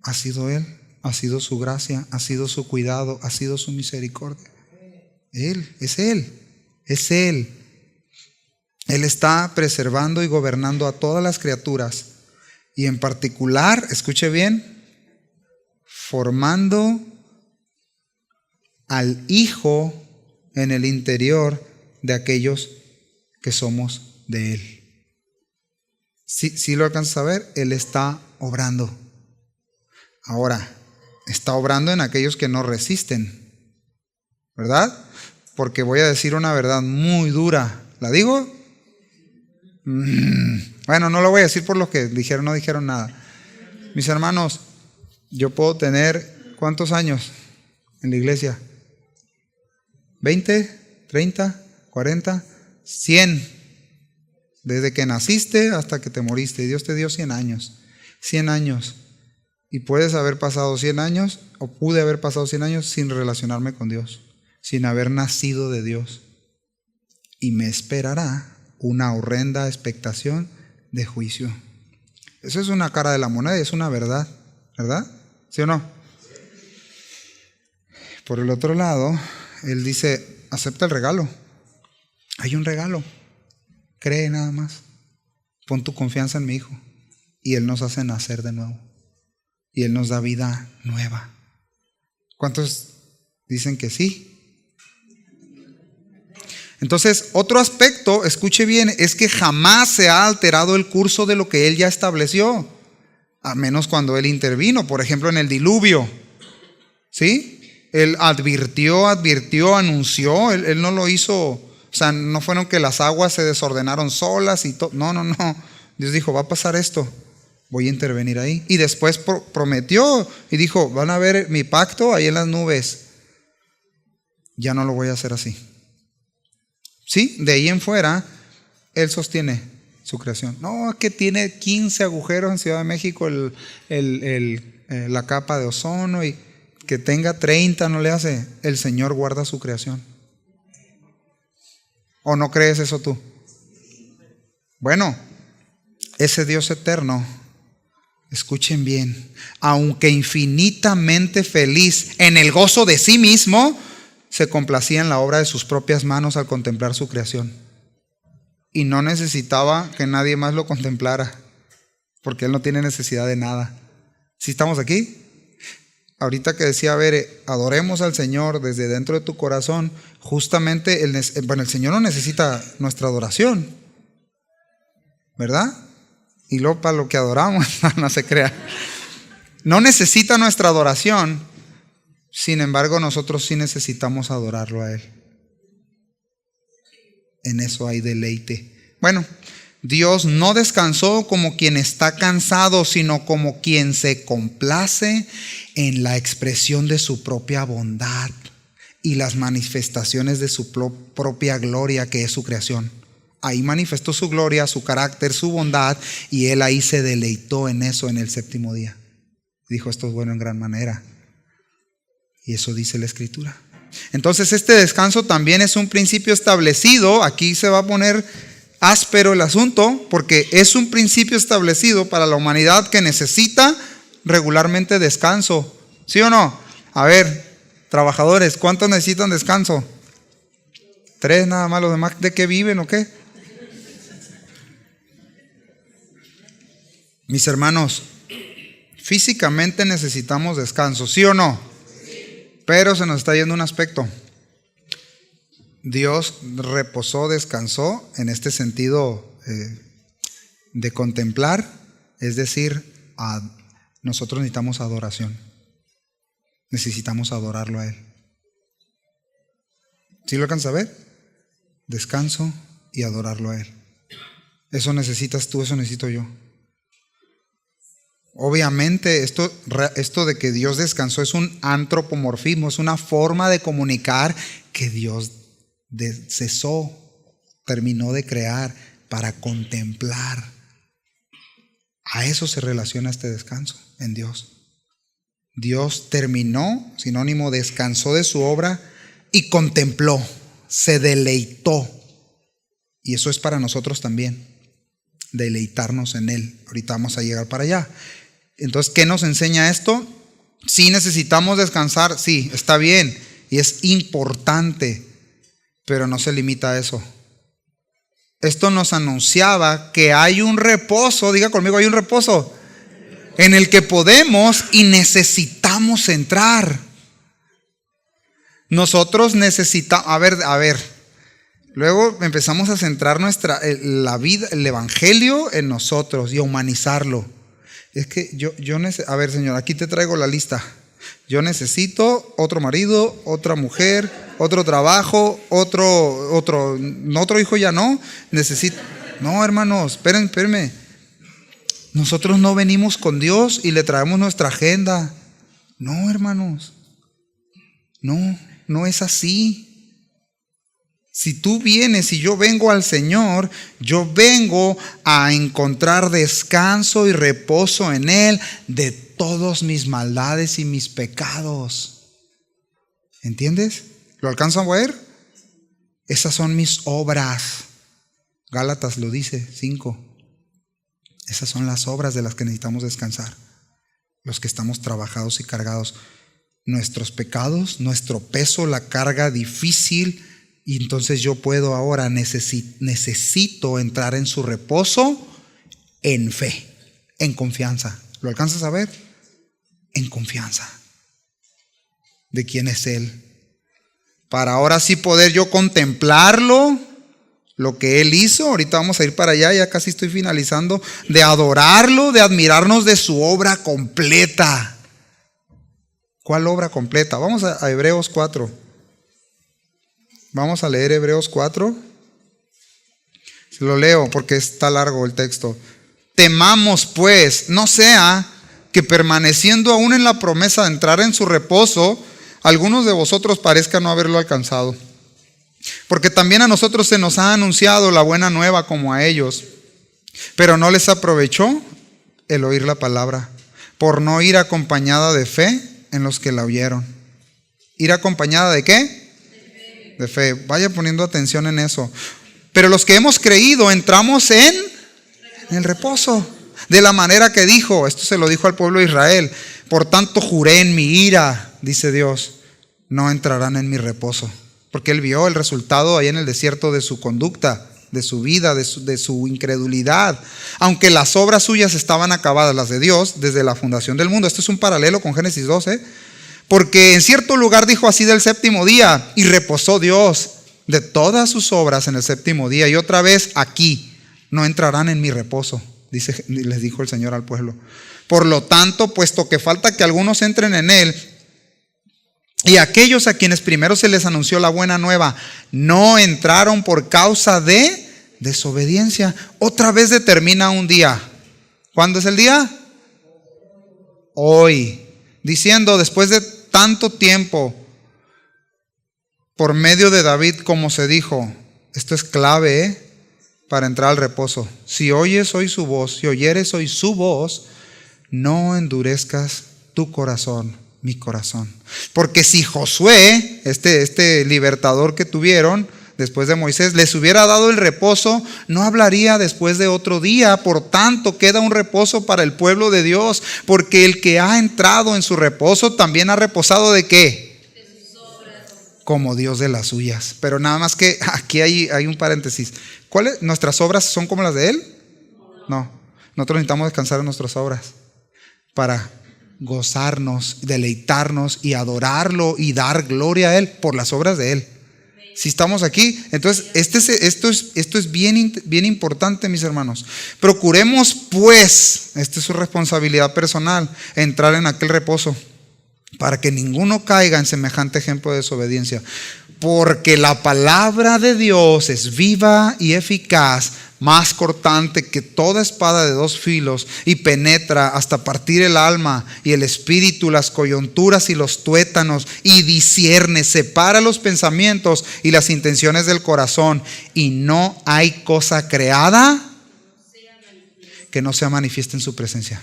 A: Ha sido Él, ha sido su gracia, ha sido su cuidado, ha sido su misericordia. Él, es Él, es Él. Él está preservando y gobernando a todas las criaturas. Y en particular, escuche bien, formando al Hijo en el interior de aquellos que somos de Él. Si lo alcanzas a ver, Él está obrando. Ahora, está obrando en aquellos que no resisten, ¿verdad? Porque voy a decir una verdad muy dura. ¿La digo? Bueno, no lo voy a decir por los que dijeron, no dijeron nada. Mis hermanos, yo puedo tener, ¿cuántos años en la iglesia? ¿20? ¿30? ¿40? 100. Desde que naciste hasta que te moriste. Dios te dio 100 años. 100 años. Y puedes haber pasado 100 años, o pude haber pasado 100 años sin relacionarme con Dios, sin haber nacido de Dios. Y me esperará una horrenda expectación de juicio. Eso es una cara de la moneda y es una verdad, ¿verdad? ¿Sí o no? Por el otro lado, Él dice, acepta el regalo. Hay un regalo. Cree nada más. Pon tu confianza en mi Hijo. Y Él nos hace nacer de nuevo. Y Él nos da vida nueva. ¿Cuántos dicen que sí? Entonces, otro aspecto, escuche bien, es que jamás se ha alterado el curso de lo que Él ya estableció. A menos cuando Él intervino, por ejemplo, en el diluvio. ¿Sí? Él advirtió, anunció. Él no lo hizo. O sea, no fueron que las aguas se desordenaron solas y todo. No. Dios dijo, va a pasar esto. Voy a intervenir ahí. Y después prometió y dijo, van a ver mi pacto ahí en las nubes. ya no lo voy a hacer así. Sí, de ahí en fuera, Él sostiene su creación. No, que tiene 15 agujeros en Ciudad de México la capa de ozono, y que tenga 30 no le hace. El Señor guarda su creación. ¿O no crees eso tú? Bueno, ese Dios eterno, escuchen bien, aunque infinitamente feliz en el gozo de sí mismo, se complacía en la obra de sus propias manos al contemplar su creación. Y no necesitaba que nadie más lo contemplara, porque Él no tiene necesidad de nada. ¿Sí estamos aquí? Ahorita que decía, a ver, adoremos al Señor desde dentro de tu corazón, justamente el Señor no necesita nuestra adoración, ¿verdad? Y luego para lo que adoramos, no se crea. No necesita nuestra adoración, sin embargo nosotros sí necesitamos adorarlo a Él. En eso hay deleite. Bueno, Dios no descansó como quien está cansado, sino como quien se complace en la expresión de su propia bondad y las manifestaciones de su propia gloria, que es su creación. Ahí manifestó su gloria, su carácter, su bondad, y Él ahí se deleitó en eso en el séptimo día. Dijo, esto es bueno en gran manera. Y eso dice la Escritura. Entonces este descanso también es un principio establecido. Aquí se va a poner áspero el asunto, porque es un principio establecido para la humanidad que necesita regularmente descanso. ¿Sí o no? A ver, trabajadores, ¿cuántos necesitan descanso? 3 nada más, los demás ¿de qué viven o qué? Mis hermanos, físicamente necesitamos descanso, ¿sí o no? Pero se nos está yendo un aspecto. Dios reposó, descansó en este sentido de contemplar, es decir, nosotros necesitamos adoración. Necesitamos adorarlo a Él. ¿Sí lo alcanzas a ver? Descanso y adorarlo a Él. Eso necesitas tú, eso necesito yo. Obviamente esto de que Dios descansó es un antropomorfismo, es una forma de comunicar que Dios cesó, terminó de crear para contemplar. A eso se relaciona este descanso en Dios. Dios terminó, sinónimo, descansó de su obra y contempló, se deleitó. Y eso es para nosotros también, deleitarnos en Él. Ahorita vamos a llegar para allá. Entonces, ¿qué nos enseña esto? Sí necesitamos descansar, sí, está bien, y es importante, pero no se limita a eso. Esto nos anunciaba que hay un reposo, diga conmigo, hay un reposo en el que podemos y necesitamos entrar. Nosotros necesitamos, a ver, luego empezamos a centrar la vida, el evangelio en nosotros y a humanizarlo. Es que a ver, Señor, aquí te traigo la lista. Yo necesito otro marido, otra mujer, otro trabajo, otro hijo ya no. No, hermanos, espérenme. Nosotros no venimos con Dios y le traemos nuestra agenda. No, hermanos. No es así. Si tú vienes y yo vengo al Señor, yo vengo a encontrar descanso y reposo en Él de todas mis maldades y mis pecados. ¿Entiendes? ¿Lo alcanzan a ver? Esas son mis obras. Gálatas lo dice, 5. Esas son las obras de las que necesitamos descansar. Los que estamos trabajados y cargados. Nuestros pecados, nuestro peso, la carga difícil. Y entonces yo puedo ahora, necesito entrar en su reposo en fe, en confianza. ¿Lo alcanzas a ver? En confianza de quién es Él. Para ahora sí poder yo contemplarlo, lo que Él hizo. Ahorita vamos a ir para allá, ya casi estoy finalizando. De adorarlo, de admirarnos de su obra completa. ¿Cuál obra completa? Vamos a Hebreos 4. Vamos a leer Hebreos 4. Lo leo porque está largo el texto. Temamos pues, no sea que permaneciendo aún en la promesa de entrar en su reposo, algunos de vosotros parezca no haberlo alcanzado. Porque también a nosotros se nos ha anunciado la buena nueva como a ellos, pero no les aprovechó el oír la palabra, por no ir acompañada de fe en los que la oyeron. ¿Ir acompañada de qué? De fe. Vaya poniendo atención en eso. Pero los que hemos creído entramos en el reposo, de la manera que dijo. Esto se lo dijo al pueblo de Israel. Por tanto juré en mi ira, dice Dios, no entrarán en mi reposo. Porque él vio el resultado ahí en el desierto de su conducta, de su vida, de su incredulidad. Aunque las obras suyas estaban acabadas, las de Dios, desde la fundación del mundo. Esto es un paralelo con Génesis 12. Porque en cierto lugar dijo así del séptimo día, y reposó Dios de todas sus obras en el séptimo día. Y otra vez aquí, no entrarán en mi reposo, les dijo el Señor al pueblo. Por lo tanto, puesto que falta que algunos entren en él, y aquellos a quienes primero se les anunció la buena nueva no entraron por causa de desobediencia. Otra vez determina un día. ¿Cuándo es el día? Hoy. Diciendo, después de tanto tiempo, por medio de David, como se dijo, esto es clave, para entrar al reposo. Si oyes hoy su voz, si oyeres hoy su voz, no endurezcas tu corazón, mi corazón. Porque si Josué, este libertador que tuvieron después de Moisés, les hubiera dado el reposo, no hablaría después de otro día. Por tanto, queda un reposo para el pueblo de Dios, porque el que ha entrado en su reposo también ha reposado ¿de qué? De sus obras. Como Dios de las suyas. Pero nada más que aquí hay un paréntesis. ¿Cuáles? ¿Nuestras obras son como las de Él? No. Nosotros necesitamos descansar en nuestras obras para gozarnos, deleitarnos y adorarlo y dar gloria a Él por las obras de Él. Si estamos aquí, entonces esto es bien importante, mis hermanos. Procuremos pues, esta es su responsabilidad personal, entrar en aquel reposo, para que ninguno caiga en semejante ejemplo de desobediencia. Porque la palabra de Dios es viva y eficaz, más cortante que toda espada de dos filos, y penetra hasta partir el alma y el espíritu, las coyunturas y los tuétanos, y discierne, separa los pensamientos y las intenciones del corazón. Y no hay cosa creada que no sea manifiesta en su presencia.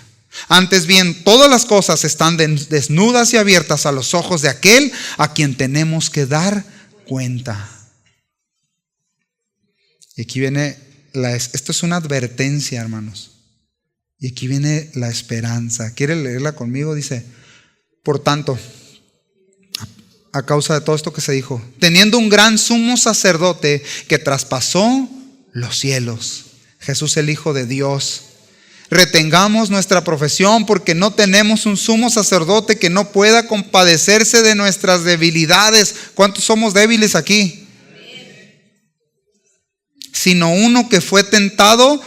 A: Antes bien, todas las cosas están desnudas y abiertas a los ojos de aquel a quien tenemos que dar cuenta. Y aquí viene esto es una advertencia, hermanos. Y aquí viene la esperanza. ¿Quiere leerla conmigo? Dice, por tanto, a causa de todo esto que se dijo, teniendo un gran sumo sacerdote que traspasó los cielos, Jesús el Hijo de Dios, retengamos nuestra profesión, porque no tenemos un sumo sacerdote que no pueda compadecerse de nuestras debilidades. ¿Cuántos somos débiles aquí? Sino uno que fue tentado.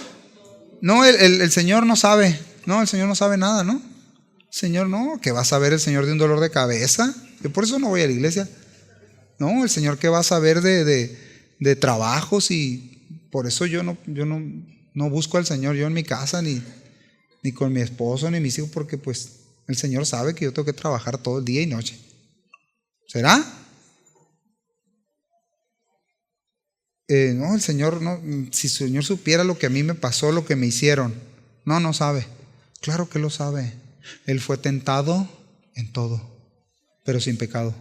A: No, el Señor no sabe. No, el Señor no sabe nada, ¿no? Señor no, ¿qué va a saber el Señor de un dolor de cabeza? Yo por eso no voy a la iglesia. No, el Señor, ¿qué va a saber de trabajos? Y por eso yo no busco al Señor yo en mi casa, ni con mi esposo, ni mis hijos, porque pues el Señor sabe que yo tengo que trabajar todo el día y noche. ¿Será? No, el Señor no. Si el Señor supiera lo que a mí me pasó, lo que me hicieron. No sabe. Claro que lo sabe. Él fue tentado en todo, pero sin pecado.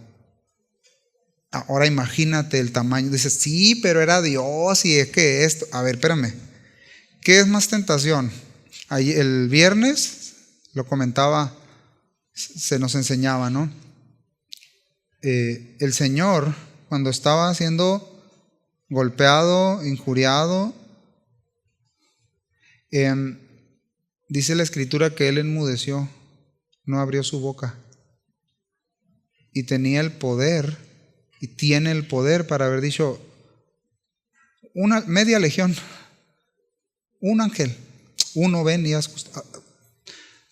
A: Ahora imagínate el tamaño. Dices, sí, pero era Dios y es que esto. A ver, espérame. ¿Qué es más tentación? El viernes lo comentaba, se nos enseñaba, ¿no? El Señor, cuando estaba siendo golpeado, injuriado, dice la Escritura que Él enmudeció, no abrió su boca, y tenía el poder, y tiene el poder para haber dicho media legión, un ángel, uno ven y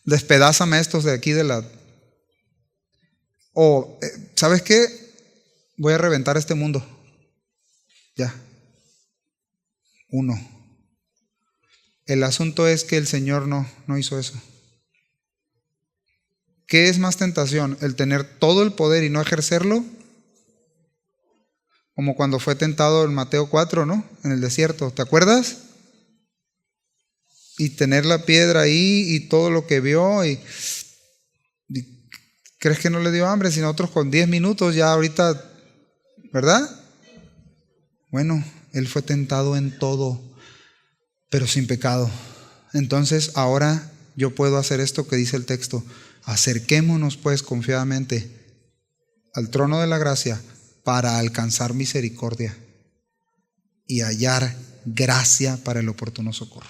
A: despedázame estos de aquí de la. ¿Sabes qué? Voy a reventar este mundo. Ya. Uno. El asunto es que el Señor no hizo eso. ¿Qué es más tentación? ¿El tener todo el poder y no ejercerlo? Como cuando fue tentado en Mateo 4, ¿no? En el desierto, ¿te acuerdas? Y tener la piedra ahí y todo lo que vio y ¿crees que no le dio hambre? Si nosotros con 10 minutos ya ahorita, ¿verdad? Bueno, él fue tentado en todo, pero sin pecado. Entonces ahora yo puedo hacer esto que dice el texto. Acerquémonos pues confiadamente al trono de la gracia para alcanzar misericordia y hallar gracia para el oportuno socorro.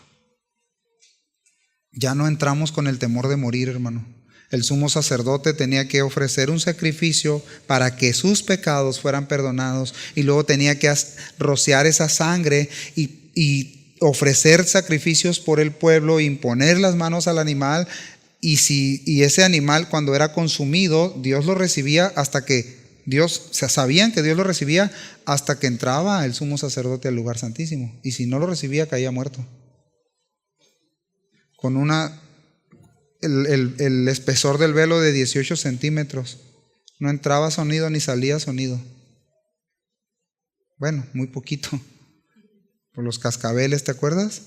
A: Ya no entramos con el temor de morir, hermano. El sumo sacerdote tenía que ofrecer un sacrificio para que sus pecados fueran perdonados y luego tenía que rociar esa sangre y ofrecer sacrificios por el pueblo, imponer las manos al animal y ese animal cuando era consumido, Dios lo recibía hasta que sabían que Dios lo recibía hasta que entraba el sumo sacerdote al lugar santísimo, y si no lo recibía caía muerto. Con el espesor del velo de 18 centímetros. No entraba sonido ni salía sonido. Bueno, muy poquito. Por los cascabeles, ¿te acuerdas?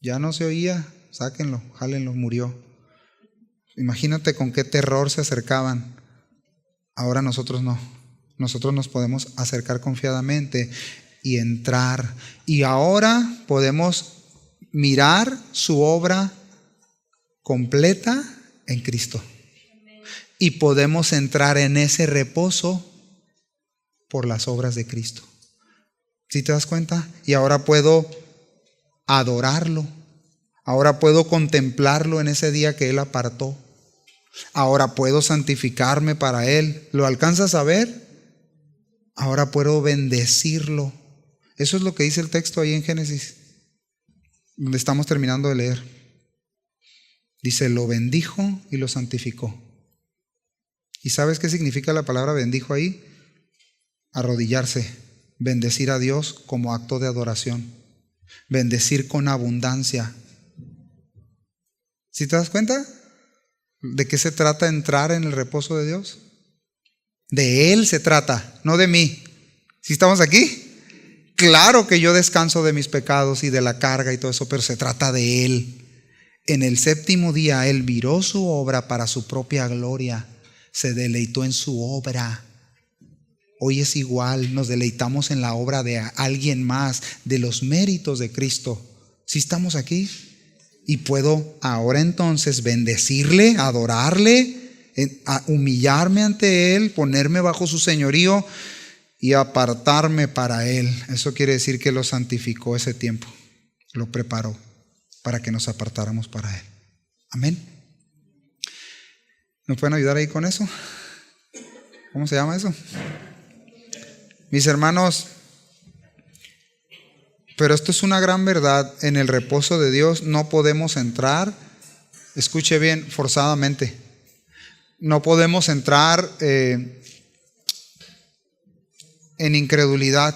A: Ya no se oía. Sáquenlo, jálenlo, murió. Imagínate con qué terror se acercaban. Ahora nosotros no. Nosotros nos podemos acercar confiadamente y entrar. Y ahora podemos mirar su obra completa en Cristo. Y podemos entrar en ese reposo por las obras de Cristo. ¿Sí te das cuenta? Y ahora puedo adorarlo. Ahora puedo contemplarlo en ese día que Él apartó. Ahora puedo santificarme para Él. ¿Lo alcanzas a ver? Ahora puedo bendecirlo. Eso es lo que dice el texto ahí en Génesis, donde estamos terminando de leer. Dice, lo bendijo y lo santificó. ¿Y sabes qué significa la palabra bendijo ahí? Arrodillarse, bendecir a Dios como acto de adoración, bendecir con abundancia. ¿Sí te das cuenta? ¿De qué se trata entrar en el reposo de Dios? De Él se trata, no de mí. ¿Sí estamos aquí? Claro que yo descanso de mis pecados y de la carga y todo eso, pero se trata de Él. En el séptimo día Él viró su obra para su propia gloria, se deleitó en su obra. Hoy es igual, nos deleitamos en la obra de alguien más, de los méritos de Cristo. ¿Sí estamos aquí? Y puedo ahora entonces bendecirle, adorarle, humillarme ante Él, ponerme bajo su señorío y apartarme para Él. Eso quiere decir que lo santificó ese tiempo, lo preparó para que nos apartáramos para Él. Amén. ¿Nos pueden ayudar ahí con eso? ¿Cómo se llama eso? Mis hermanos, pero esto es una gran verdad. En el reposo de Dios no podemos entrar, escuche bien, forzadamente. No podemos entrar en incredulidad.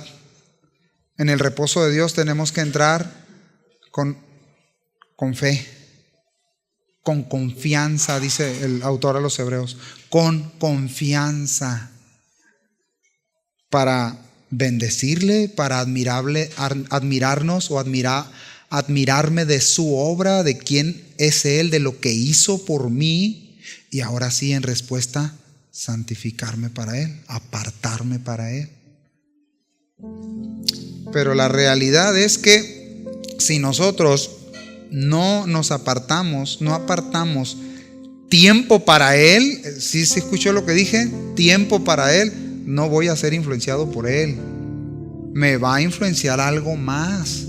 A: En el reposo de Dios tenemos que entrar con fe, con confianza, dice el autor a los Hebreos, con confianza, para bendecirle, para admirarnos o admirarme de su obra, de quién es Él, de lo que hizo por mí, y ahora sí, en respuesta, santificarme para Él, apartarme para Él. Pero la realidad es que si nosotros no nos apartamos, no apartamos tiempo para Él, ¿sí escuchó lo que dije? Tiempo para Él, no voy a ser influenciado por Él. Me va a influenciar algo más.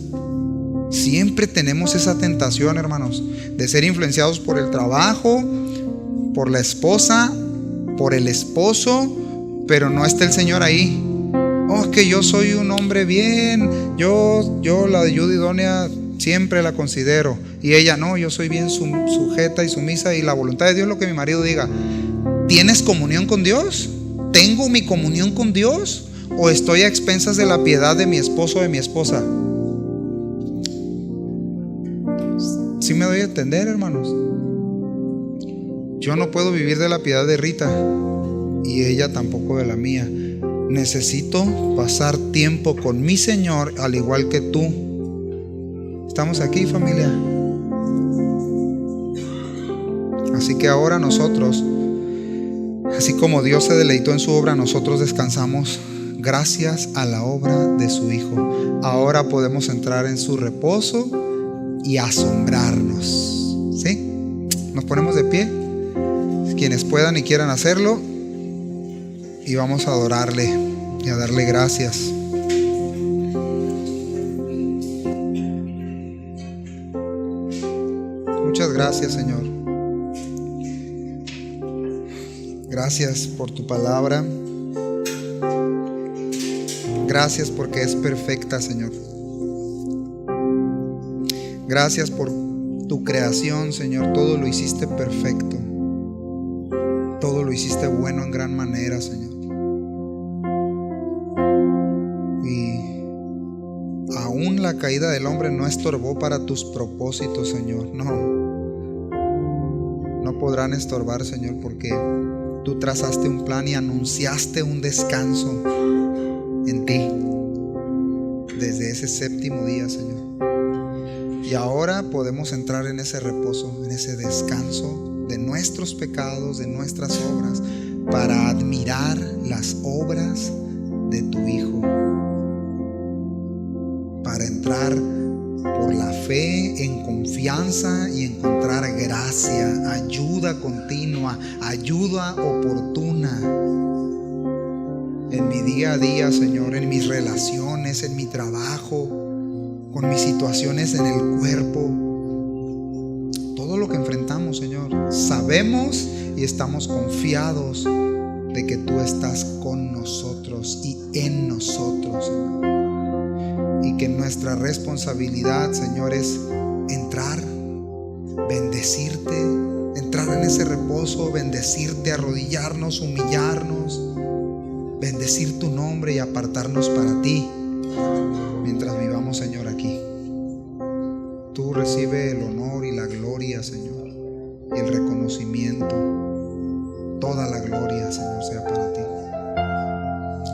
A: Siempre tenemos esa tentación, hermanos, de ser influenciados por el trabajo, por la esposa, por el esposo, pero no está el Señor ahí. Oh, que yo soy un hombre bien, yo la ayuda idónea siempre la considero, y ella no, yo soy bien sujeta y sumisa, y la voluntad de Dios es lo que mi marido diga. ¿Tienes comunión con Dios? ¿Tengo mi comunión con Dios? ¿O estoy a expensas de la piedad de mi esposo o de mi esposa? ¿Sí me doy a entender, hermanos? Yo no puedo vivir de la piedad de Rita y ella tampoco de la mía. Necesito pasar tiempo con mi Señor al igual que tú. ¿Estamos aquí, familia? Así que ahora nosotros, así como Dios se deleitó en su obra, nosotros descansamos gracias a la obra de su Hijo. Ahora podemos entrar en su reposo y asombrarnos. ¿Sí? Nos ponemos de pie, quienes puedan y quieran hacerlo, y vamos a adorarle y a darle gracias. Muchas gracias, Señor. Gracias por tu palabra. Gracias porque es perfecta, Señor. Gracias por tu creación, Señor. Todo lo hiciste perfecto. Todo lo hiciste bueno en gran manera, Señor. Y aún la caída del hombre no estorbó para tus propósitos, Señor. No podrán estorbar, Señor, porque tú trazaste un plan y anunciaste un descanso en ti desde ese séptimo día, Señor. Y ahora podemos entrar en ese reposo, en ese descanso de nuestros pecados, de nuestras obras, para admirar las obras de tu Hijo, para entrar por la fe en confianza y encontrar gracia, ayuda continua, ayuda oportuna en mi día a día, Señor, en mis relaciones, en mi trabajo, con mis situaciones en el cuerpo, todo lo que enfrentamos, Señor. Sabemos y estamos confiados de que tú estás con nosotros y en nosotros, Señor. Y que nuestra responsabilidad, Señor, es entrar, bendecirte, entrar en ese reposo, bendecirte, arrodillarnos, humillarnos, bendecir tu nombre y apartarnos para ti mientras vivamos, Señor, aquí. Tú recibe el honor y la gloria, Señor, y el reconocimiento. Toda la gloria, Señor, sea para ti.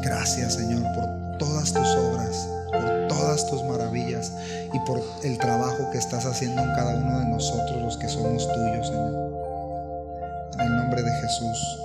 A: Gracias, Señor, por todas tus obras, por todas tus maravillas y por el trabajo que estás haciendo en cada uno de nosotros, los que somos tuyos, Señor. En el nombre de Jesús.